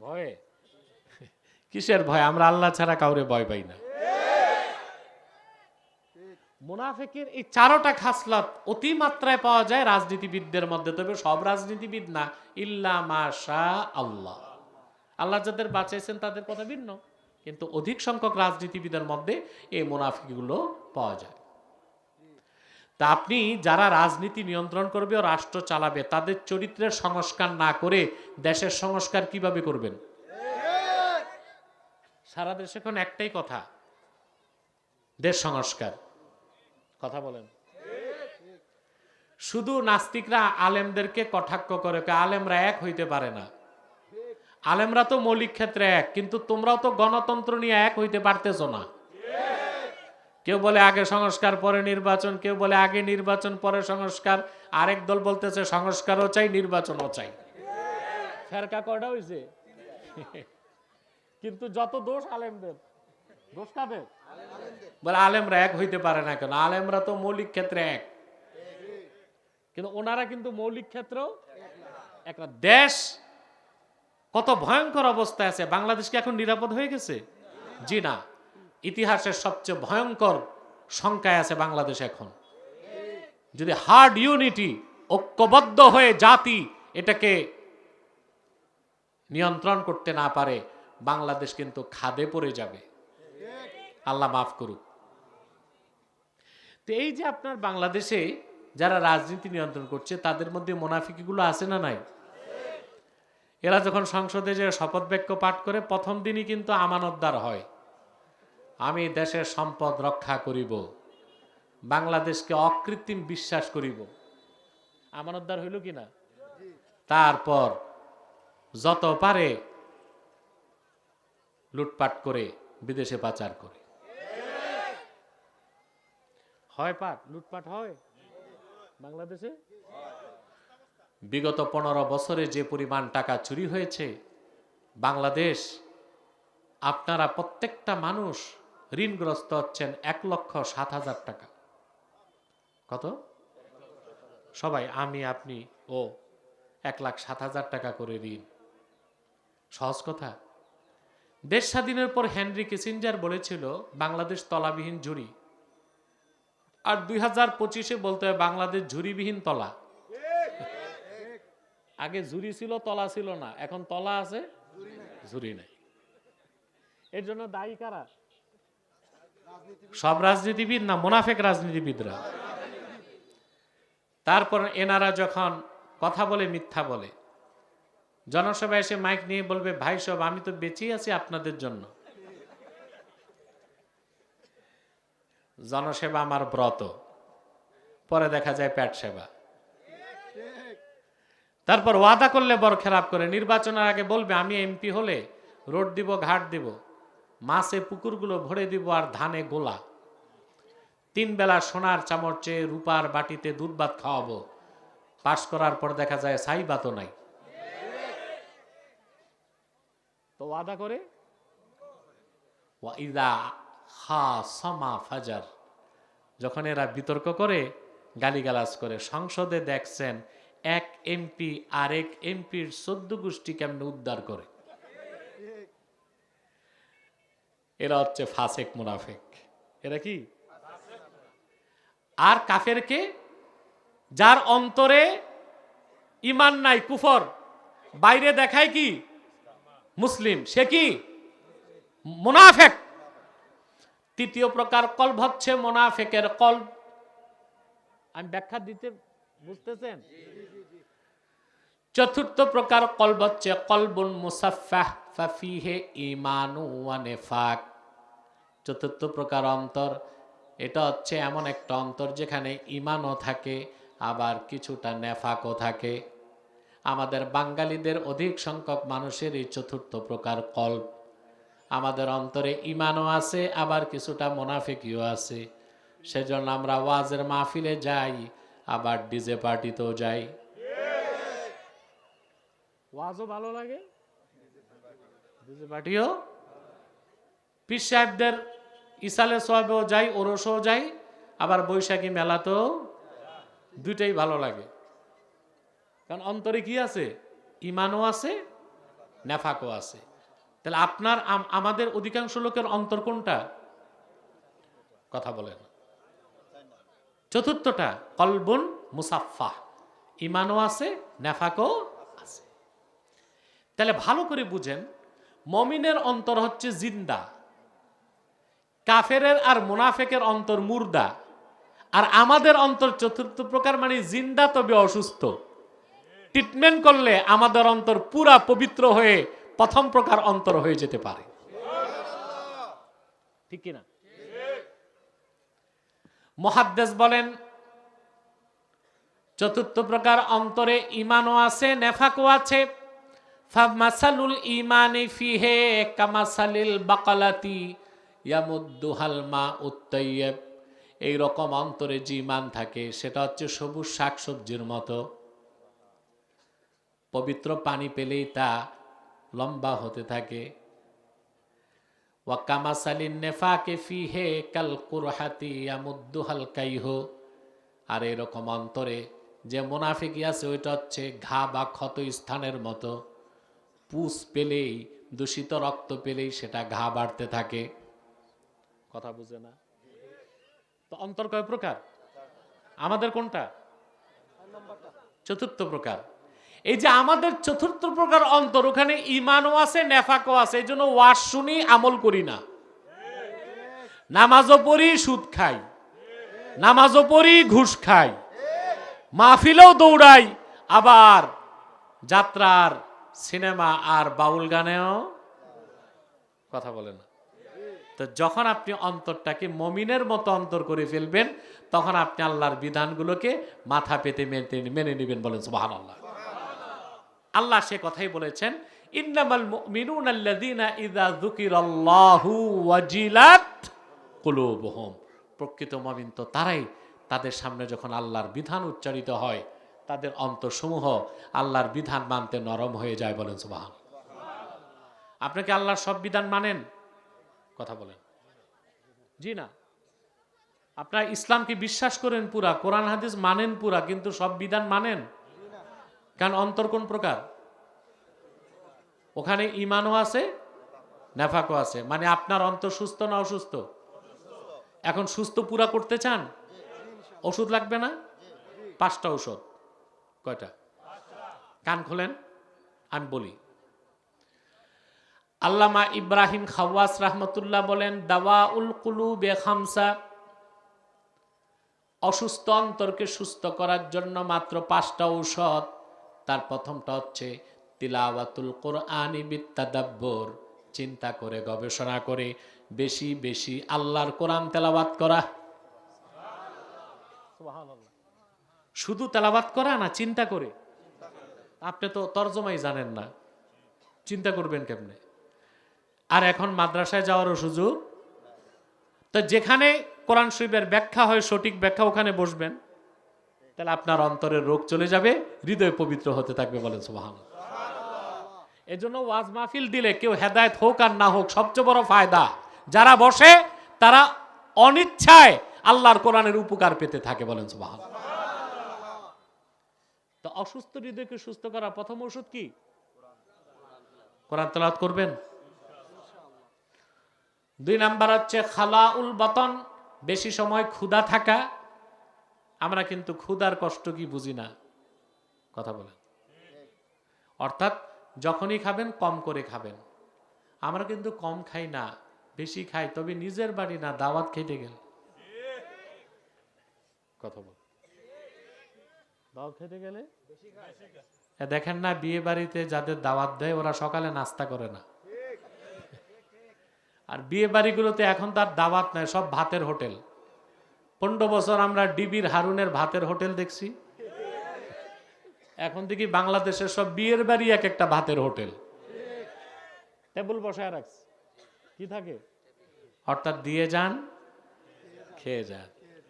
ভয়ে? কিসের ভয়? আমরা আল্লাহ ছাড়া কাউরে ভয় পাই না। মুনাফিকের এই চারটা খাসলত অতিমাত্রায় পাওয়া যায় রাজনীতিবিদদের মধ্যে, তবে সব রাজনীতিবিদ না, ইল্লা মাশা আল্লাহ। আল্লাহ যাদের বাঁচাইছেন তাদের কথা ভিন্ন, কিন্তু অধিক সংখ্যক রাজনীতিবিদের মধ্যে এই মুনাফিকগুলো পাওয়া যায়। তা আপনি যারা রাজনীতি নিয়ন্ত্রণ করবে ও রাষ্ট্র চালাবে তাদের চরিত্রের সংস্কার না করে দেশের সংস্কার কিভাবে করবেন? সারা দেশে এখন একটাই কথা, দেশ সংস্কার। কথা বলেন। শুধু নাস্তিকরা আলেমদেরকে কটাক্ষ করে, আলেমরা এক হইতে পারে না। আলেমরা তো মৌলিক ক্ষেত্রে এক, কিন্তু তোমরাও তো গণতন্ত্র নিয়ে এক হইতে পারতেছ না। কেউ বলে আগে সংস্কার পরে নির্বাচন, কেউ বলে আগে নির্বাচন পরে সংস্কার, আরেক দল বলতেছে সংস্কারও চাই নির্বাচনও চাই। ফেরকা কয়টা হইছে? কিন্তু যত দোষ আলেমদের। দোষ কাদের? বলে আলেমরা এক হইতে পারে না কেন? আলেমরা তো মৌলিক ক্ষেত্রে এক, কিন্তু ওনারা কিন্তু মৌলিক ক্ষেত্রেও এক না। দেশ কত ভয়ঙ্কর অবস্থায় আছে। বাংলাদেশ কি এখন নিরাপদ হয়ে গেছে? জি না। ইতিহাসের সবচেয়ে ভয়ঙ্কর সংখ্যায় আছে বাংলাদেশ এখন। যদি হার্ড ইউনিটি, ঐক্যবদ্ধ হয়ে জাতি এটাকে নিয়ন্ত্রণ করতে না পারে, বাংলাদেশ কিন্তু খাদে পড়ে যাবে। আল্লাহ মাফ করুক। তো এই যে আপনার বাংলাদেশে যারা রাজনীতি নিয়ন্ত্রণ করছে তাদের মধ্যে মুনাফিকগুলো আছে না নাই? এরা যখন সংসদে যে শপথ বাক্য পাঠ করে প্রথম দিনই কিন্তু আমানতদার হয়, আমি দেশের সম্পদ রক্ষা করিব, বাংলাদেশকে অকৃত্রিম বিশ্বাস করিব। আমানতদার হইল কি না? তারপর যত পারে লুটপাট করে বিদেশে পাচার করে। হয় পাট লুটপাট হয় বাংলাদেশে? বিগত 15 বছরে যে পরিমাণ টাকা চুরি হয়েছে বাংলাদেশ, আপনারা প্রত্যেকটা মানুষ ঋণগ্রস্ত হচ্ছেন 1,07,000 টাকা। কত? সবাই, আমি, আপনি ও 1,07,000 টাকা করে ঋণ। সহজ কথা। দেশ স্বাধীনের পর হেনরি কিসিঞ্জার বলেছিল বাংলাদেশ তলাবিহীন ঝুড়ি, আর 2025-এ বলতে হয় বাংলাদেশ ঝুড়িবিহীন তলা। আগে ঝুড়ি ছিল, তলা ছিল না, এখন তলা আছে, ঝুড়ি নাই। এর জন্য দায়ী কারা? সব রাজনীতিবিদ না, মুনাফিক রাজনীতিবিদরা। তারপর এনারা যখন কথা বলে মিথ্যা বলে, জনসভায় এসে মাইক নিয়ে বলবে ভাই সব আমি তো বেঁচেই আছি আপনাদের জন্য, জনসেবা আমার ব্রত, পরে দেখা যায় পেট সেবা। তারপর ওয়াদা করলে বড় খারাপ করে, নির্বাচনের আগে বলবে আমি এমপি হলে রোড দিব, ঘাট দিব, মাছে পুকুরগুলো ভরে দিব আর ধানে গোলা, 3 বেলা সোনার চামচে রূপার বাটিতে দুধ ভাত খাওয়াবো। পাশ করার পর দেখা যায় ছাই ভাতও নাই। তো ওয়াদা করে ওয়াইদা খাসামা ফাজার, যখন এরা বিতর্ক করে গালিগালাজ করে, সংসদে দেখছেন এক এমপি আরেক এমপির 14 গোষ্ঠী কেমনে উদ্ধার করে। এরা হচ্ছে ফাসেক মুনাফিক। এরা কি? আর কাফেরকে, যার অন্তরে ঈমান নাই, কুফর, বাইরে দেখায় কি মুসলিম, সে কি মুনাফিক। তৃতীয় প্রকার কলব হচ্ছে মুনাফিকের কলব। আমি ব্যাখ্যা দিতে বুঝতেছেন? চতুর্থ প্রকার কলব হচ্ছে কলবুন মুসাফফাহ ফাফিহি ঈমানু ওয়া নিফাক। চতুর্থ প্রকার অন্তর, এটা হচ্ছে এমন একটা অন্তর যেখানে ঈমানও থাকে আবার কিছুটা নেফাকও থাকে। আমাদের বাঙালিদের অধিক সংখ্যক মানুষের এই চতুর্থ প্রকার কলব। আমাদের অন্তরে ঈমানও আছে আবার কিছুটা মুনাফিকিও আছে। সেজন্য আমরা ওয়াজের মাহফিলে যাই, আবার ডিজে পার্টিতেও যাই। ওয়াজও ভালো লাগে, ডিজে পার্টিও। পীর সাহেবদের ইসালে সোয়াবেও যাই, ওরসও যাই, আবার বৈশাখী মেলাতেও, দুইটাই ভালো লাগে। কারণ অন্তরে কি আছে? ঈমানও আছে, নেফাকও আছে। তাহলে আপনার আমাদের অধিকাংশ লোকের অন্তর কোনটা? কথা বলেন। চতুর্থটা কলবুন মুসাফফা, ইমানও আছে, নেফাকও আছে। তাহলে ভালো করে বুঝেন, মমিনের অন্তর হচ্ছে জিন্দা, কাফেরের আর মুনাফেকের অন্তর মুর্দা, আর আমাদের অন্তর চতুর্থ প্রকার, মানে জিন্দা তবে অসুস্থ। ট্রিটমেন্ট করলে আমাদের অন্তর পুরা পবিত্র হয়ে প্রথম প্রকার অন্তর হয়ে যেতে পারে, ঠিক কিনা? মুহাদ্দিস বলেন চতুর্থ প্রকার অন্তরে ইমানও আছে, নেফাকও আছে। ফামাসালুল ঈমানি ফিহি কামাসালিল বাকালাতি ইয়ামুদ্দুহাল মাউত তাইয়্যিব। এই রকম অন্তরে যে ঈমান থাকে সেটা হচ্ছে সবুজ শাকসবজির মতো, পবিত্র পানি পেলেই তা লম্বা হতে থাকে। ওয়া কামাসালিন নিফাকি ফিহি কাল কুরহাতি ইয়ামুদ্দুহাল কাইহু। আর এরকম অন্তরে যে মুনাফিকি আছে ওইটা হচ্ছে ঘা বা ক্ষত স্থানের মতো, পুষ পেলেই, দূষিত রক্ত পেলেই সেটা ঘা বাড়তে থাকে। কথা বুঝে না? তো অন্তর কয় প্রকার? আমাদের কোনটা? চতুর্থ প্রকার। এই যে আমাদের চতুর্থ প্রকার অন্তর, ওখানে ঈমানও আছে, নেফাকও আছে। এই জন্য ওয়াজ শুনি, আমল করি না। নামাজও পড়ি, সুদ খাই, নামাজও পড়ি, ঘুষ খাই, মাহফিলেও দৌড়াই, আবার যাত্রার, সিনেমা আর বাউল গানেও কথা বলে না। তো যখন আপনি অন্তরটাকে মমিনের মতো অন্তর করে ফেলবেন, তখন আপনি আল্লাহর বিধানগুলোকে মাথা পেতে মেনে নেবেন। বলেন সুবহানাল্লাহ। আল্লাহ সে কথাই বলেছেন, ইন্নামাল মুমিনুনা আল্লাযীনা ইযা যুকিরাল্লাহু ওয়াজিলাত কুলুবুহুম। প্রকৃত মুমিন তো তারাই, তাদের সামনে যখন আল্লাহর বিধান উচ্চারিত হয় তাদের অন্তরসমূহ আল্লাহর বিধান মানতে নরম হয়ে যায়। বলেন সুবহানাল্লাহ। আপনি কি আল্লাহর সব বিধান মানেন? কথা বলেন। জি না। আপনার ইসলামকে বিশ্বাস করেন পুরা, কোরআন হাদিস মানেন পুরা, কিন্তু সব বিধান মানেন? কারণ অন্তর কোন প্রকার? ওখানে ঈমানও আছে, নেফাকও আছে। মানে আপনার অন্তর সুস্থ না অসুস্থ? এখন সুস্থ পুরা করতে চান? ওষুধ লাগবে না? 5টা ঔষধ। কয়টা? কান খোলেন, আমি বলি। আল্লামা ইব্রাহিম খাওয়াস রাহমাতুল্লাহ বলেন, দাওয়াউল কুলুবে খামসা। অসুস্থ অন্তরকে সুস্থ করার জন্য মাত্র 5টা ঔষধ। তার প্রথমটা হচ্ছে তিলাওয়াতুল কোরআনি বিত্তাদাব্বুর, চিন্তা করে, গবেষণা করে বেশি বেশি আল্লাহর কোরআন তেলাওয়াত করা। সুবহানাল্লাহ। শুধু তেলাওয়াত করা না, চিন্তা করে। আপনি তো তরজমাই জানেন না, চিন্তা করবেন কেমনে? আর এখন মাদ্রাসায় যাওয়ারও সুযোগ। তো যেখানে কোরআন শরীফের ব্যাখ্যা হয়, সঠিক ব্যাখ্যা, ওখানে বসবেন, তাহলে আপনার অন্তরের রোগ চলে যাবে, হৃদয় পবিত্র হতে থাকবে। বলেন সুবহানাল্লাহ। এজন্য ওয়াজ মাহফিল দিলে কেউ হেদায়েত হোক আর না হোক, সবচেয়ে বড় ফায়দা যারা বসে তারা অনিচ্ছায় আল্লাহর কোরআনের উপকার পেতে থাকে। বলেন সুবহানাল্লাহ। তো অসুস্থ হৃদয়কে সুস্থ করা প্রথম ওষুধ কি? কোরআন তেলাওয়াত করবেন। 2 নাম্বার হচ্ছে খালাউল বাতন, বেশি সময় ক্ষুধা থাকা। আমরা কিন্তু ক্ষুধার কষ্ট কি বুঝি না। কথা বলেন। অর্থাৎ যখনই খাবেন কম করে খাবেন। আমরা কিন্তু কম খাই না, বেশি খাই, তবে নিজের বাড়ি না, দাওয়াত খেতে গেল। কথা বল। দাওয়াত খেতে গেলে দেখেন না, বিয়ে বাড়িতে যাদের দাওয়াত দেয় ওরা সকালে নাস্তা করে না। আর বিয়ে বাড়িগুলোতে এখন তার দাওয়াত নাই, সব ভাতের হোটেল। 15 বছর আমরা ডিবির হারুনের ভাতের হোটেল দেখছি। এখন দেখি বাংলাদেশের সব বিয়ের বাড়ি এক একটা ভাতের হোটেল। টেবিল বসায় রাখছে, কি থাকে? অর্থাৎ দিয়ে যান, খেয়ে যান।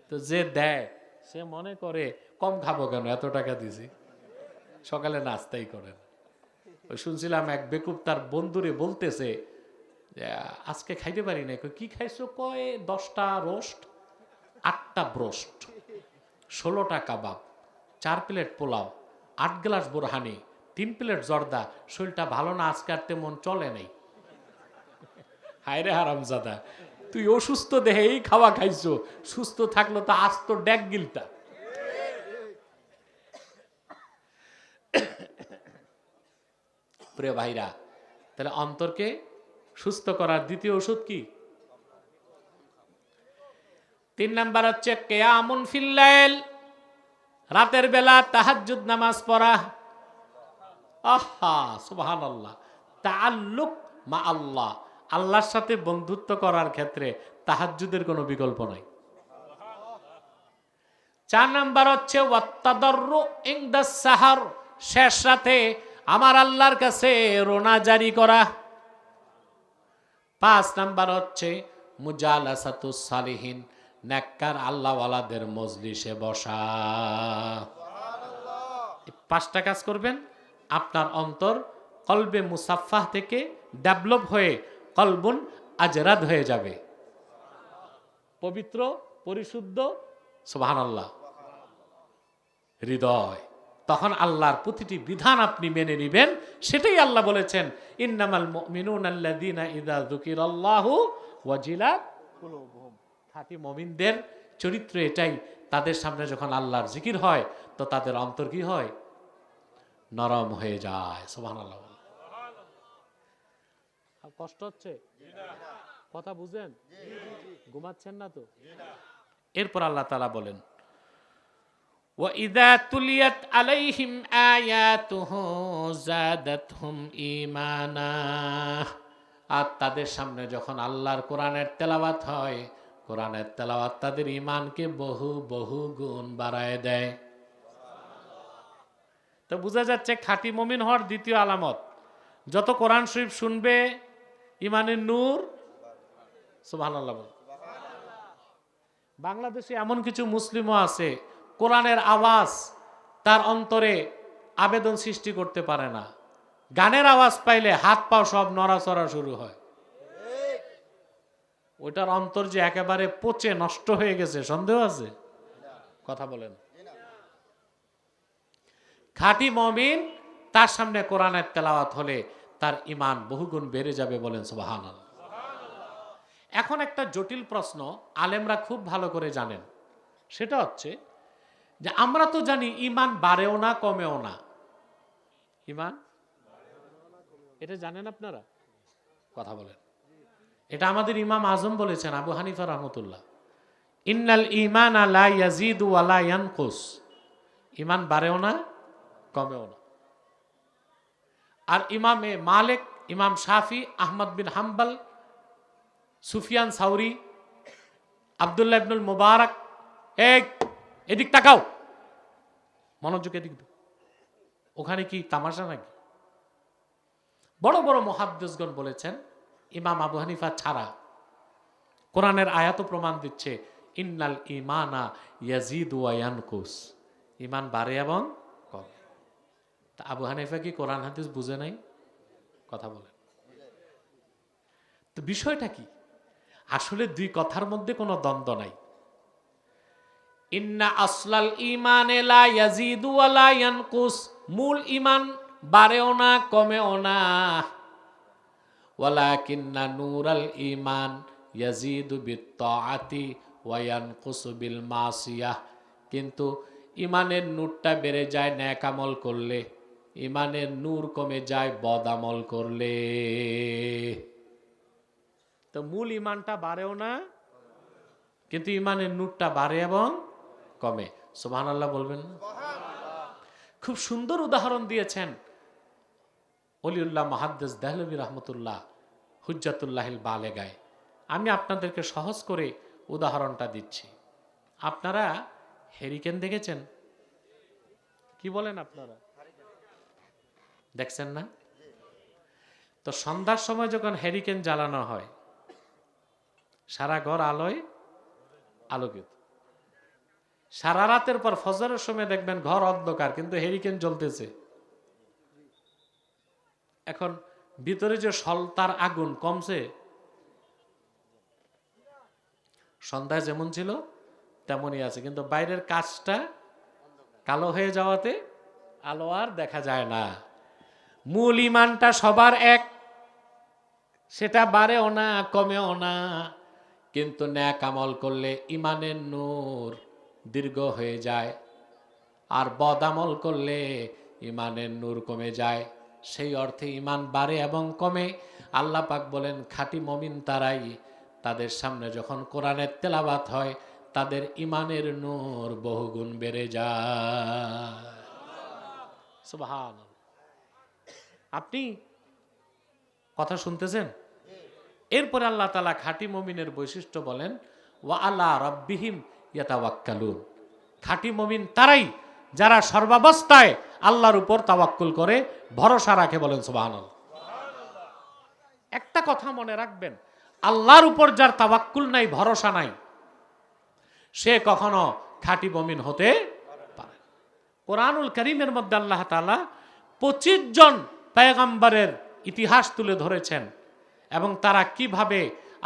তো যে দেয় সে মনে করে কম খাবো কেন, এত টাকা দিছি, সকালে নাস্তাই করেন। ওই শুনছিলাম এক বেকুব তার বন্ধুরে বলতেছে, আজকে খাইতে পারি না। কি খাইছো? কয় 10টা রোস্ট, 8টা ব্রোস্ট, 16টা কাবাব, 4 plate pulao, 8 glass borhani, 3 plate জর্দা, শরীরটা ভালো না, আজকে আর তেমন চলে নাই। হায়রে হারামজাদা, তুই অসুস্থ দেহে এই খাওয়া খাইছো, সুস্থ থাকলো তো আজ তো ড্যাক গিলতা। প্রিয় ভাইরা, তাহলে অন্তরকে সুস্থ করার দ্বিতীয় ওষুধ কি? 3 নাম্বার হচ্ছে কিয়ামুন ফিল লাইল, রাতের বেলা তাহাজ্জুদ নামাজ পড়া। আহা সুবহানাল্লাহ, তাআল্লুক মা আল্লাহ, আল্লাহর সাথে বন্ধুত্ব করার ক্ষেত্রে তাহাজ্জুদের কোনো বিকল্প নাই। 4 নাম্বার হচ্ছে ওয়াত্তাদাররু ইনদাস সাহার, শেষ রাতে আমার আল্লাহর কাছে রোনা জারি করা। 5 নাম্বার হচ্ছে মুজালাসাতুস সালিহিন, নেককার আল্লাহওয়ালাদের মজলিসে বসা। 5টা কাজ করবেন, আপনার অন্তর কলবে মুসাফফাহ থেকে ডেভেলপ হয়ে কলবুন আজরাদ হয়ে যাবে, পবিত্র পরিশুদ্ধ, সুবহানাল্লাহ, হৃদয়। তখন আল্লাহর প্রতিটি বিধান আপনি মেনে নেবেন। সেটাই আল্লাহ বলেছেন, ইন্নামাল মুমিনুনা আল্লাযীনা ইযা যুকিরাল্লাহু ওয়াজিলাত কুলুবুহুম। খাঁটি মুমিনদের চরিত্র এটাই, তাদের সামনে যখন আল্লাহর জিকির হয় তো তাদের অন্তর কি হয়? নরম হয়ে যায়। সুবহানাল্লাহ। কষ্ট হচ্ছে? কথা বুঝেন? ঘুমাচ্ছেন না তো? এরপর আল্লাহ তাআলা বলেন, وَإِذَا تُلِيَتْ عَلَيْهِمْ آيَاتُهُ زَادَتْهُمْ إِيمَانًا। আর তাদের সামনে যখন আল্লাহর কোরআনের তেলাওয়াত হয়, কোরআনের তেলাওয়াত তাদের ঈমানকে বহু বহু গুণ বাড়ায় দেয়। তো বোঝা যাচ্ছে খাঁটি মুমিন হওয়ার দ্বিতীয় আলামত, যত কোরআন শরীফ শুনবে ঈমানের নূর। সুবহানাল্লাহ। বাংলাদেশে এমন কিছু মুসলিমও আছে, কোরআনের আওয়াজ তার অন্তরে আবেদন সৃষ্টি করতে পারে না, গানের আওয়াজ পাইলে হাত পা সব নড়াচড়া শুরু হয়। ওইটার অন্তর যে একেবারে পচে নষ্ট হয়ে গেছে, সন্দেহ আছে? কথা বলেন। খাঁটি মুমিন, তার সামনে কোরআনের তেলাওয়াত হলে তার ঈমান বহুগুণ বেড়ে যাবে, বলেন সুবহানাল্লাহ। এখন একটা জটিল প্রশ্ন আলেমরা খুব ভালো করে জানেন, সেটা হচ্ছে যে আমরা তো জানি ঈমান বাড়েও না কমেও না। ঈমান এটা জানেন আপনারা? কথা বলেন। এটা আমাদের ইমাম আজম বলেছেন, আবু হানিফা রাহমাতুল্লাহ, ইন্নাল ঈমানা লা ইয়াজিদু ওয়া লা ইয়ানকুস। ঈমান বাড়েও না কমেও না। আর ইমামে মালিক, ইমাম শাফি, আহমদ বিন হাম্বল, সুফিয়ান সাউরি, আব্দুল্লাহ ইবনুল মুবারক, এদিক তাকাও, মনোযোগ এদিক দাও, ওখানে কি তামাশা নাকি? বড় বড় মুহাদ্দিসগণ বলেছেন, ইমাম আবু হানিফা ছাড়া কোরআনের আয়াতও প্রমাণ দিচ্ছে, ইন্নাল ঈমানা ইয়াজিদু ওয়া ইয়ানকুস, ঈমান বাড়ে এবং কমে। তা আবু হানিফা কি কোরআন হাদিস বুঝে নাই? কথা বলেন। তো বিষয়টা কি? আসলে দুই কথার মধ্যে কোনো দ্বন্দ্ব নাই। ইন্না আসলাল ঈমানে লা ইয়াজিদু ওয়া লা ইয়ানকুস, মূল ঈমান বাড়েও না কমেও না। ওয়ালাকিন্না নূরাল ঈমান ইয়াজিদু বিত্তাআতি ওয়া ইয়ানকুসু বিল মাসিয়াহ, কিন্তু ঈমানের নূরটা বেড়ে যায় নেক আমল করলে, ঈমানের নূর কমে যায় বদ আমল করলে। তো মূল ঈমানটা বাড়েও না, কিন্তু ঈমানের নূরটা বাড়ে এবং কমে। সুবহানাল্লাহ বলবেন না? খুব সুন্দর উদাহরণ দিয়েছেন ওলিউল্লাহ মুহাদ্দিস দেহলভী রাহমাতুল্লাহ হুজ্জাতুল্লাহিল বালেগায়। আমি আপনাদেরকে সহজ করে উদাহরণটা দিচ্ছি। আপনারা হেরিকেন দেখেছেন? কি বলেন আপনারা? দেখছেন না? তো সন্ধ্যার সময় যখন হেরিকেন জ্বালানো হয়, সারা ঘর আলোয় আলোকিত। সারা রাতের পর ফজরের সময় দেখবেন ঘর অন্ধকার, কিন্তু হেরিকেন জ্বলতেছে। এখন ভিতরে যে সলতার আগুন কমছে, সন্ধ্যায় যেমন ছিল তেমনই আছে, কিন্তু বাইরের কাজটা কালো হয়ে যাওয়াতে আলো আর দেখা যায় না। মূল ইমানটা সবার এক, সেটা বাড়েও না কমেও না, কিন্তু ন্যাক আমল করলে ইমানের নূর দীর্ঘ হয়ে যায়, আর বদ আমল করলে ইমানের নূর কমে যায়। সেই অর্থে ইমান বাড়ে এবং কমে। আল্লাহ পাক বলেন খাঁটি মুমিন তারাই, তাদের সামনে যখন কোরআনের তেলাওয়াত হয় তাদের ইমানের নূর বহুগুণ বেড়ে যায়। সুবহানাল্লাহ। আপনি কথা শুনতেছেন? এরপরে আল্লাহ তাআলা খাঁটি মুমিনের বৈশিষ্ট্য বলেন, ওয়া আলা রাব্বিহিম ইয়াতাওয়াক্কালুন। খাঁটি মুমিন তারাই যারা সর্বাবস্থায় আল্লাহর উপর তাওয়াক্কুল করে, ভরসা রাখে। বলেন সুবহানাল্লাহ। একটা কথা মনে রাখবেন, আল্লাহর উপর যার তাওয়াক্কুল নাই, ভরসা নাই, সে কখনো খাঁটি মুমিন হতে পারে। কোরআনুল কারীমের মধ্যে আল্লাহ তাআলা 25 জন পয়গম্বরের ইতিহাস তুলে ধরেছেন এবং তারা কিভাবে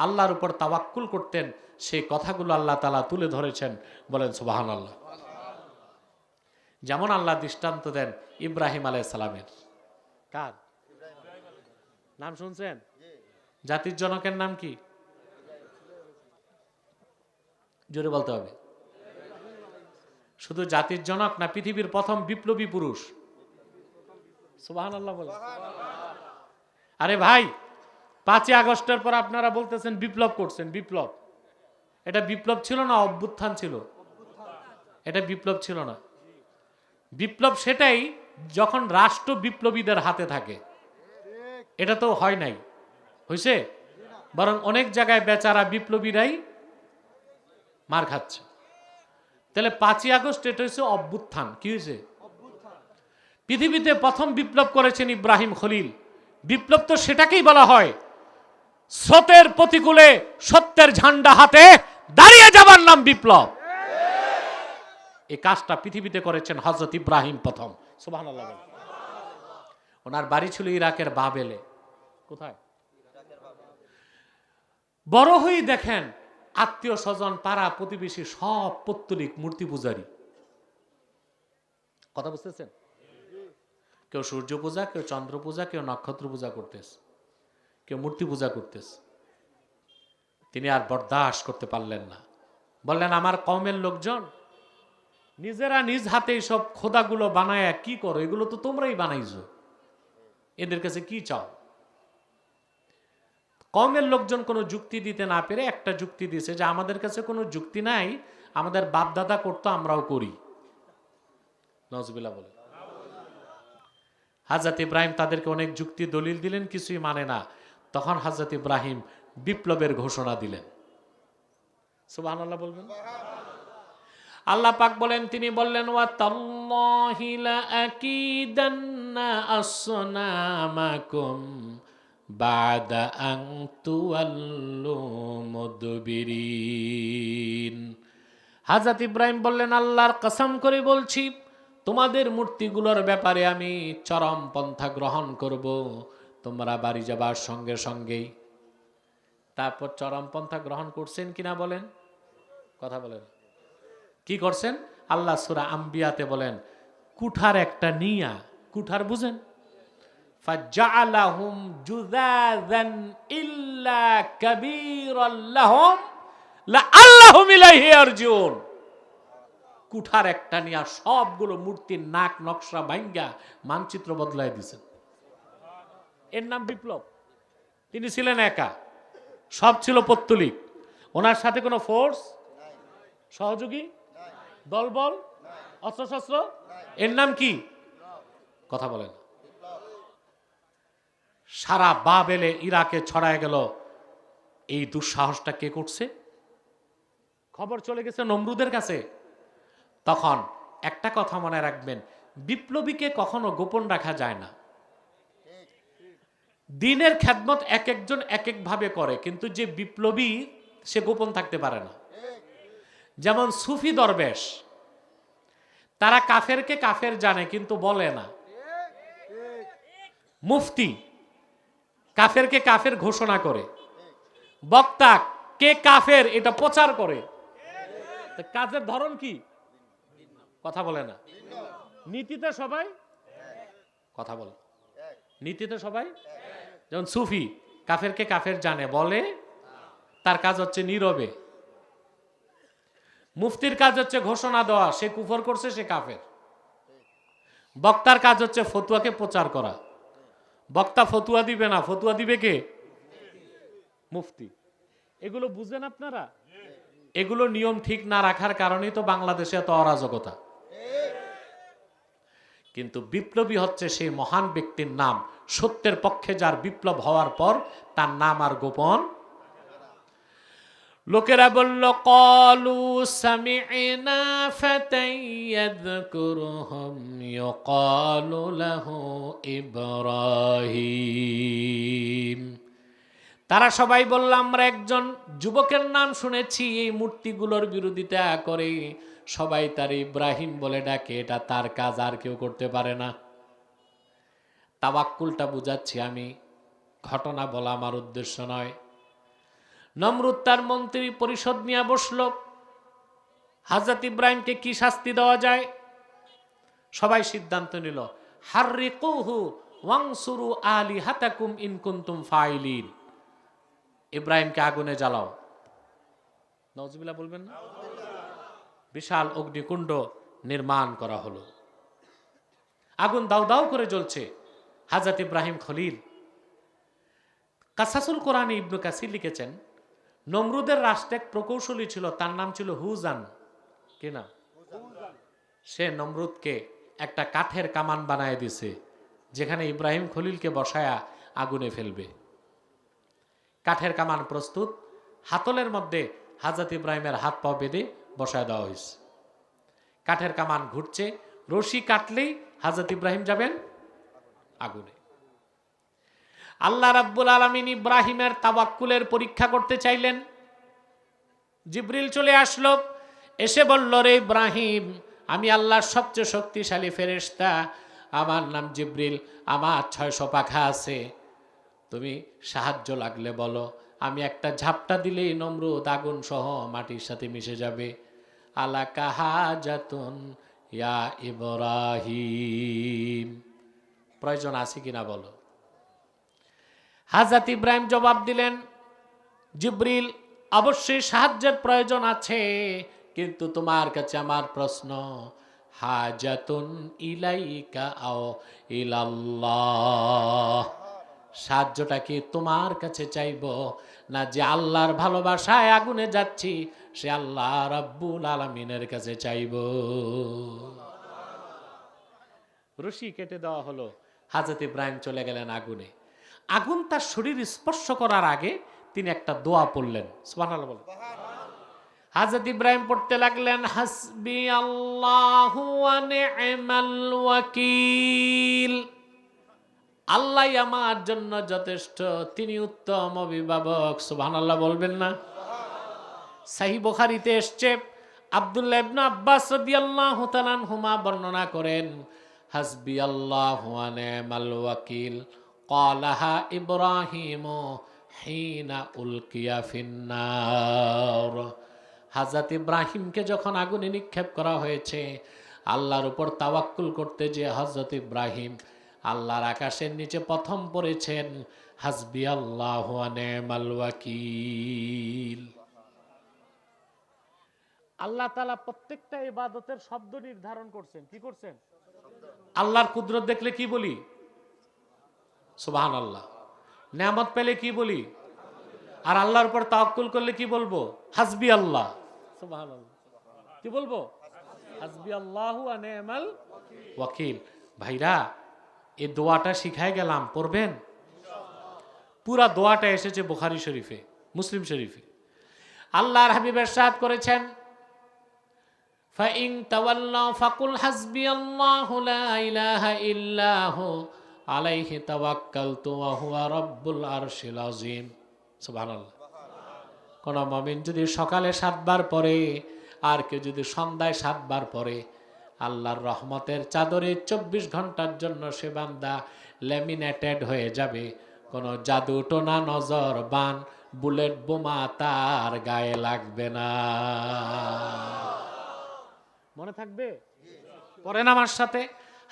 আল্লাহর উপর তাওয়াক্কুল করতেন সেই কথাগুলো আল্লাহ তাআলা তুলে ধরেছেন। বলেন সুবহানাল্লাহ। যেমন আল্লাহ দৃষ্টান্ত দেন ইব্রাহিম আলাইহিস সালামের। কার নাম শুনছেন? জাতির জনকের নাম কি? জোরে বলতে হবে। শুধু জাতির জনক না, পৃথিবীর প্রথম বিপ্লবী পুরুষ। সুবহানাল্লাহ বলেন। আরে ভাই, 5ই আগস্টের পর আপনারা বলতেছেন বিপ্লব করছেন। বিপ্লব এটা বিপ্লব ছিল না, অভ্যুত্থান ছিল? এটা বিপ্লব ছিল না। বিপ্লব সেটাই যখন রাষ্ট্র বিপ্লবীদের হাতে থাকে। এটা তো হয় নাই, হয়েছে? বরং অনেক জায়গায় বেচারা বিপ্লবীরাই মার খাচ্ছে। তাহলে 5ই আগস্ট এটা হচ্ছে অভ্যুত্থান। কি হয়েছে? পৃথিবীতে প্রথম বিপ্লব করেছেন ইব্রাহিম খলিল। বিপ্লব তো সেটাকেই বলা হয় স্রোতের প্রতিকূলে সত্যের ঝান্ডা হাতে দাঁড়িয়ে যাবার নাম বিপ্লব। এই কাজটা পৃথিবীতে করেছেন হযরত ইব্রাহিম প্রথম। সুবহানাল্লাহ। ওনার বাড়ি ছিল ইরাকের বাবেলে। কোথায়? বড় হয়ে দেখেন আত্মীয় স্বজন, পাড়া প্রতিবেশী সব পৌত্তলিক মূর্তি পূজারী। কথা বুঝতেছেন? কেউ সূর্য পূজা, কেউ চন্দ্র পূজা, কেউ নক্ষত্র পূজা করতেছে, কেউ মূর্তি পূজা করতেছে। তিনি আর বরদাস্ত করতে পারলেন না। বললেন আমার কওমের লোকজন নিজেরা নিজ হাতে সব খোদাগুলো বানায় কি করো? এগুলো তো তোমরাই বানাইছো, এদের কাছে কি চাও? কওমের লোকজন কোনো যুক্তি দিতে না পেরে একটা যুক্তি দিয়েছে যে আমাদের কাছে কোনো যুক্তি নাই, আমাদের বাপ দাদা করতো, আমরাও করি। নাউজুবিল্লাহ বলে। হযরত ইব্রাহিম তাদেরকে অনেক যুক্তি দলিল দিলেন, কিছুই মানে না। তখন হযরত ইব্রাহিম বিপ্লবের ঘোষণা দিলেন। সুবহানাল্লাহ বলবেন। আল্লাহ পাক বলেন, তিনি বললেন ওয়া তাল্লাহি লা আকিদান্না আসনামাকুম বাদা আন তুওয়াল্লু মুদবিরিন। হযরত ইব্রাহিম বললেন আল্লাহর কসম করে বলছি, তোমাদের মূর্তিগুলোর ব্যাপারে আমি চরম পন্থা গ্রহণ করব তোমরা বাড়ি যাবার সঙ্গে সঙ্গেই। তারপর চরম পন্থা গ্রহণ করছেন কিনা বলেন? কথা বলেন। কি করছেন? আল্লাহ সূরা আম্বিয়াতে বলেন কুঠার একটা নিয়া, কুঠার বুঝেন? ফাজআলাহুম জুযাযান ইল্লা কাবীরাল লাহুম লাআল্লাহুম ইলাইহি ইয়ারজিউন। কুঠার একটা নিয়া সবগুলো মূর্তির নাক নকশা ভাঙ্গা মানচিত্র বদলায় দিয়েছেন। এর নাম বিপ্লব। তিনি ছিলেন একা, সব ছিল পৌত্তলিক। ওনার সাথে কোনো ফোর্স, সহযোগী, দলবল, অস্ত্রশস্ত্র, এর নাম কি? কথা বলেন। সারা বাবেলে ইরাকে ছড়ায় গেল এই দুঃসাহসটা কে করছে। খবর চলে গেছে নমরুদের কাছে। তখন একটা কথা মনে রাখবেন, বিপ্লবীকে কখনো গোপন রাখা যায় না। দিনের খেদমত এক একজন এক এক ভাবে করে, কিন্তু যে বিপ্লবী সে গোপন থাকতে পারে না। যেমন সুফি দরবেশ, তারা কাফেরকে কাফের জানে কিন্তু বলে না। মুফতি কাফেরকে কাফের ঘোষণা করে, বক্তা কে কাফের এটা প্রচার করে। কাজের ধরন কি? কথা বলে না। নীতিতে সবাই কথা বলে। নীতি তো সবাই, যেমন সুফি কাফেরকে কাফের জানে বলে, তার কাজ হচ্ছে নীরবে। মুফতির কাজ হচ্ছে ঘোষণা দেওয়া, সে কুফর করছে, সে কাফের। বক্তার কাজ হচ্ছে ফতুয়াকে প্রচার করা। বক্তা ফতুয়া দিবে না, ফতুয়া দিবে কে? মুফতি। এগুলো বুঝেন আপনারা? এগুলো নিয়ম ঠিক না রাখার কারণেই তো বাংলাদেশে এত অরাজকতা। কিন্তু বিপ্লবী হচ্ছে সেই মহান ব্যক্তির নাম, সত্যের পক্ষে যার বিপ্লব হওয়ার পর তার নাম আর গোপন। লোকেরা বলল, ক্বালু সামি'না ফাতান ইয়াযকুরুহুম ইউক্বালু লাহু ইব্রাহিম। তারা সবাই বলল, আমরা একজন যুবকের নাম শুনেছি, এই মূর্তিগুলোর বিরোধিতা করে সবাই তার ইব্রাহিম বলে ডাকে, এটা তার কাজ, আর কেউ করতে পারে না। তাওয়াক্কুলটা বুঝাচ্ছি আমি, ঘটনা বলা আমার উদ্দেশ্য নয়। নমরুদ তার মন্ত্রী পরিষদ নিয়ে বসল, হযরত ইব্রাহিমকে কি শাস্তি দেওয়া যায়। সবাই সিদ্ধান্ত নিল, হাররিকুহু ওয়ানসুরু আলিহাতাকুম ইন কুনতুম ফাইলিন। ইব্রাহিমকে আগুনে জ্বালাও। নাউজুবিল্লাহ বলবেন না? বিশাল অগ্নিকুণ্ড নির্মাণ করা হলো, আগুন দাউ দাউ করে জ্বলছে। হযরত ইব্রাহিম খলিল, কাসাসুল কোরআনে ইবনে কাসির লিখেছেন, নমরুদের রাষ্ট্রে এক প্রকৌশলী ছিল, তার নাম ছিল হুজান। কি নাম? সে নমরুদকে একটা কাঠের কামান বানায় দিছে, যেখানে ইব্রাহিম খলিলকে বসায়া আগুনে ফেলবে। কাঠের কামান প্রস্তুত, হাতলের মধ্যে হযরত ইব্রাহিমের হাত পা বেঁধে বসায় দেওয়া হয়েছে। কাঠের কামান ঘুরছে, রশি কাটলেই হযরত ইব্রাহিম যাবেন আগুনে। আল্লাহ রাব্বুল আলামিন ইব্রাহিমের তাওয়াক্কুলের পরীক্ষা করতে চাইলেন। জিবরিল চলে আসলো, এসে বলল, রে ইব্রাহিম, আমি আল্লাহর সবচেয়ে শক্তিশালী ফেরেশতা, আমার নাম জিবরিল, আমার 600 পাখা আছে, তুমি সাহায্য লাগলে বলো, আমি একটা ঝাপটা দিলেই নমরুদ আগুন সহ মাটির সাথে মিশে যাবে। আলাকা হাজাতুন ইয়া ইব্রাহিম, প্রয়োজন আছে কিনা বলো। হযরত ইব্রাহিম জবাব দিলেন, জিবরিল, অবশ্যই সাহায্যের প্রয়োজন আছে, কিন্তু তোমার কাছে আমার প্রশ্ন, হাজাতুন ইলাইকা আও ইলাল্লাহ, সাহায্যটা কি তোমার কাছে চাইব, না যে আল্লাহর ভালোবাসায় আগুনে যাচ্ছি সে আল্লাহ রাব্বুল আলামিনের কাছে চাইব। রশি কেটে দেওয়া হলো, হযরত ইব্রাহিম চলে গেলেন আগুনে। আগুন তার শরীর স্পর্শ করার আগে তিনি একটা দোয়া পড়লেন, সুবহানাল্লাহ বলেন। হযরত ইব্রাহিম পড়তে লাগলেন, হাসবি আল্লাহু ওয়া নি'মাল ওয়াকিল, আল্লাহ আমার জন্য যথেষ্ট, তিনি উত্তম অভিভাবক। সুবহানাল্লাহ বলবেন না? সহিহ বুখারীতে এসেছে, আব্দুল্লাহ ইবনে আব্বাস রাদিয়াল্লাহু তাআলা আনহুমা বর্ণনা করেন, হাসবি আল্লাহু ওয়া নি'মাল ওয়াকিল ক্বালাহা ইব্রাহিম হিনা উলকিয়া ফিন্নার। হযরত ইব্রাহিমকে যখন আগুনে নিক্ষেপ করা হয়েছে, আল্লাহর উপর তাওয়াক্কুল করতে যে হযরত ইব্রাহিম আল্লাহর আকাশের নিচে প্রথম পড়েছেন, হাসবি আল্লাহু ওয়া নি'মাল ওয়াকিল। আল্লাহ তাআলা প্রত্যেকটা ইবাদতের শব্দ নির্ধারণ করছেন। কি করছেন? আল্লাহর কুদরত দেখলে কি বলি? সুবহানাল্লাহ। নেয়ামত পেলে কি বলি? আর আল্লাহর উপর তাওয়াক্কুল করলে কি বলবো? হাসবি আল্লাহ। সুবহানাল্লাহ। কি বলবো? হাসবি আল্লাহু ওয়া নি'মাল ওয়াকিল। ভাইরা, এই দোয়াটা শিখাই গেলাম, পড়বেন? পুরা দোয়াটা এসেছে বুখারী শরীফে, মুসলিম শরীফে। আল্লাহর হাবিব ইরশাদ করেছেন, ফাইন তাওয়াল্লাউ ফাকুল হাসবিয়াল্লাহু লা ইলাহা ইল্লাহু আলাইহি তাওয়াক্কালতু ওয়া হুয়া রাব্বুল আরশিল আযীম। সুবহানাল্লাহ। কোন মুমিন যদি সকালে 7 বার পড়ে, আর কেউ যদি সন্ধ্যায় 7 বার পড়ে, আল্লাহর রহমতের চাদরে 24 ঘন্টার জন্য সে বান্দা ল্যামিনেটেড হয়ে যাবে। কোন জাদু টোনা নজর বান বুলেট বোমা তার গায়ে লাগবে না। মনে থাকবে? পড়েন আমার সাথে,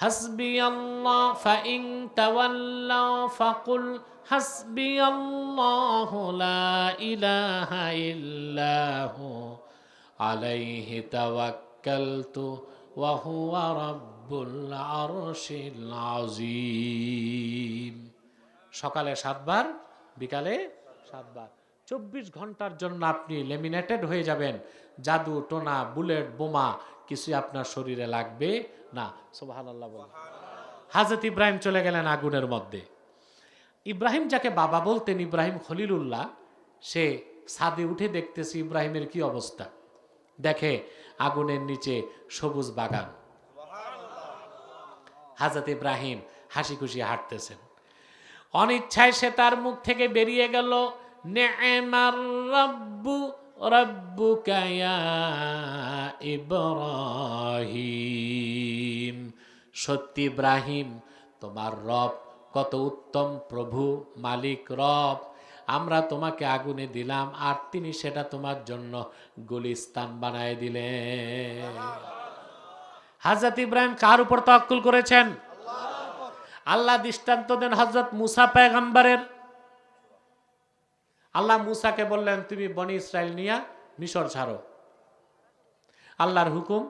হাসবিয়াল্লাহ ফাইন তাওয়াল্লাও ফাকুল হাসবিয়াল্লাহু লা ইলাহা ইল্লাহু আলাইহি তাওয়াক্কালতু ওয়া হুয়া রাব্বুল আরশিল আযীম। সকালে 7 বার, বিকালে 7 বার। 24 ঘন্টার জন্য আপনি লেমিনেটেড হয়ে যাবেন। জাদু টোনা বুলেট বোমা কিছু আপনার শরীরে লাগবে না। সুবহানাল্লাহ বলেন। হযরত ইব্রাহিম চলে গেলেন আগুনের মধ্যে। ইব্রাহিম যাকে বাবা বলতেন, ইব্রাহিম খলিলুল্লাহ, সে ছাদে উঠে দেখতেছে ইব্রাহিমের কি অবস্থা। দেখে আগুনের নিচে সবুজ বাগান। হযরত ইব্রাহিম হাসি খুশি হাঁটতেছেন। অনিচ্ছায় সে তার মুখ থেকে বেরিয়ে গেল, নি'মার রাব্বু রাব্বুকা ইয়া ইব্রাহিম। সত্যি ইব্রাহিম, তোমার রব কত উত্তম প্রভু, মালিক রব। আমরা তোমাকে আগুনে দিলাম আর তিনি সেটা তোমার জন্য গুলিস্তান বানায় দিলেন। হযরত ইব্রাহিম কার উপর তাওয়াক্কুল করেছেন? আল্লাহ দৃষ্টান্ত দেন হযরত মুসা পয়গম্বরের। আল্লাহ মুসাকে বললেন, তুমি বনি ইসরাইল নিয়ে মিশর ছাড়ো। আল্লাহর হুকুম,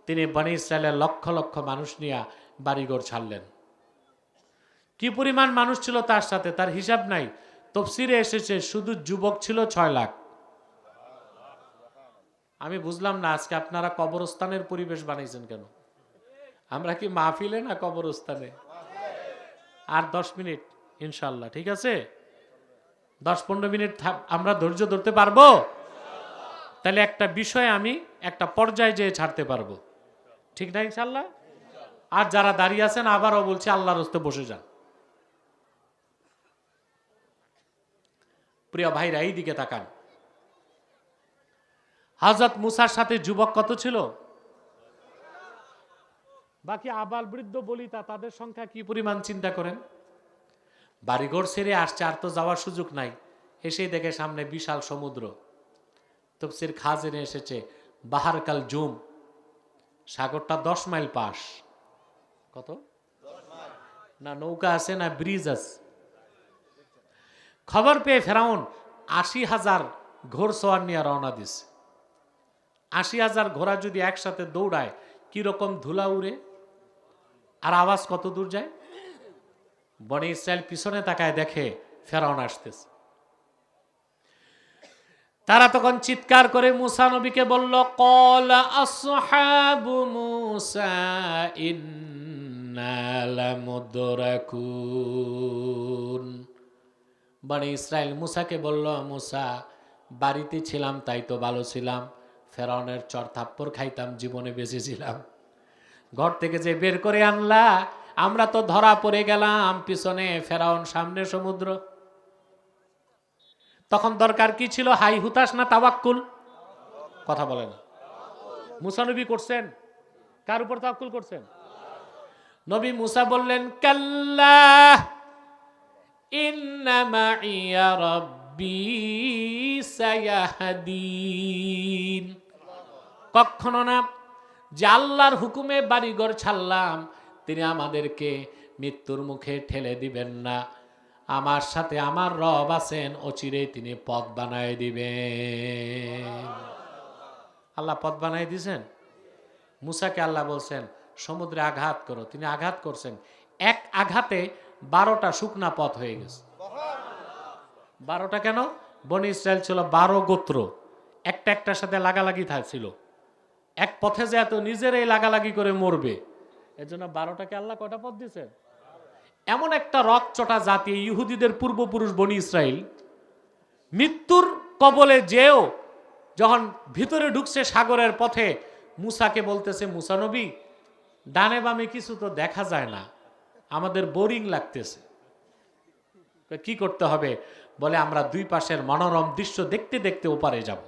তিনি বনি ইসরাইলের লক্ষ লক্ষ মানুষ নিয়ে বাড়িঘর ছাড়লেন। কি পরিমাণ মানুষ ছিল তার সাথে, তার হিসাব নাই। তাফসীরে এসেছে শুধু যুবক ছিল 6 লাখ। আমি বুঝলাম না আজকে আপনারা কবরস্থানের পরিবেশ বানাইছেন কেন? আমরা কি মাহফিলে না কবরস্থানে? আর 10 মিনিট ইনশাআল্লাহ, ঠিক আছে? 10-15 মিনিট আমরা ধৈর্য ধরতে পারবো? তাহলে একটা বিষয় আমি একটা পর্যায়ে যেয়ে ছাড়তে পারবো, ঠিক না ইনশাআল্লাহ? আর যারা দাঁড়িয়ে আছেন আবারও বলছি, আল্লাহর রাস্তে বসে যান। প্রিয় ভাইরা, এই দিকে তাকান। হযরত মুসার সাথে যুবক কত ছিল? বাকি আবাল বৃদ্ধ বলিতা, তাদের সংখ্যা কি পরিমাণ চিন্তা করেন। বাড়িঘর ছেড়ে আসছে, আর তো যাওয়ার সুযোগ নাই। এসেই দেখে সামনে বিশাল সমুদ্র। তাফসীর খাজেনে এসেছে বাহার কাল জুম, সাগরটা 10 মাইল পাশ। কত? না নৌকা আছে না ব্রিজ আছে। খবর পেয়ে ফেরাউন 80,000 ঘোড়সওয়ার নিয়ে রওনা দিছে। 80,000 ঘোড়া যদি একসাথে দৌড়ায় কিরকম ধুলা উড়ে, আর আওয়াজ কত দূর যায়। বনি ইসরাইল পিছনে তাকায়, দেখে ফেরাউন আসতেছে। তারা তখন চিৎকার করে মুসা নবীকে বলল, ক্বালা আসহাবু মুসা ইন্না লামুদরাকুন। বনি ইসরাইল মুসাকে বলল, মুসা, বাড়িতে ছিলাম তাই তো ভালো ছিলাম, ফেরাউনের চর থাপ্পড় খাইতাম, জীবনে বেঁচে ছিলাম। ঘর থেকে যে বের করে আনলা, আমরা তো ধরা পড়ে গেলাম। পিছনে ফেরাউন, সামনে সমুদ্র। তখন দরকার কি ছিল, হাই হুতাশ না তাওয়াক্কুল? কথা বলে না। মুসা নবী করছেন, কার উপর তাওয়াক্কুল করছেন? নবী মুসা বললেন, কাল্লা ইন্না মাইয়া রাব্বী সায়াহদিন। কখনো না, যে আল্লাহর হুকুমে বাড়িঘর ছাড়লাম, তিনি আমাদেরকে মৃত্যুর মুখে ঠেলে দিবেন না। আমার সাথে আমার রব আছেন, অচিরেই তিনি পথ বানায় দিবেন। আল্লাহ পথ বানাই দিয়েছেন। মুসাকে আল্লাহ বলছেন সমুদ্রে আঘাত করো, তিনি আঘাত করছেন। এক আঘাতে 12টা শুকনা পথ হয়ে গেছে। 12টা কেন? বনি ইসরাইল ছিল 12 গোত্র, একটা একটার সাথে লাগালাগি ছিল। এক পথে যে এত নিজেরাই লাগালাগি করে মরবে, এর জন্য 12টাকে আল্লাহ কয়টা পথ দিয়েছেন? এমন একটা রকচটা জাতি ইহুদিদের পূর্বপুরুষ বনি ইসরাইল, মৃত্যুর কবলে যেও যখন ভিতরে ঢুকছে সাগরের পথে, মুসাকে বলতেছে, মুসা নবী, ডানে বামে কিছু তো দেখা যায় না, আমাদের বোরিং লাগতেছে। কি করতে হবে? বলে আমরা 2 পাশের মনোরম দৃশ্য দেখতে দেখতে ওপারে যাব।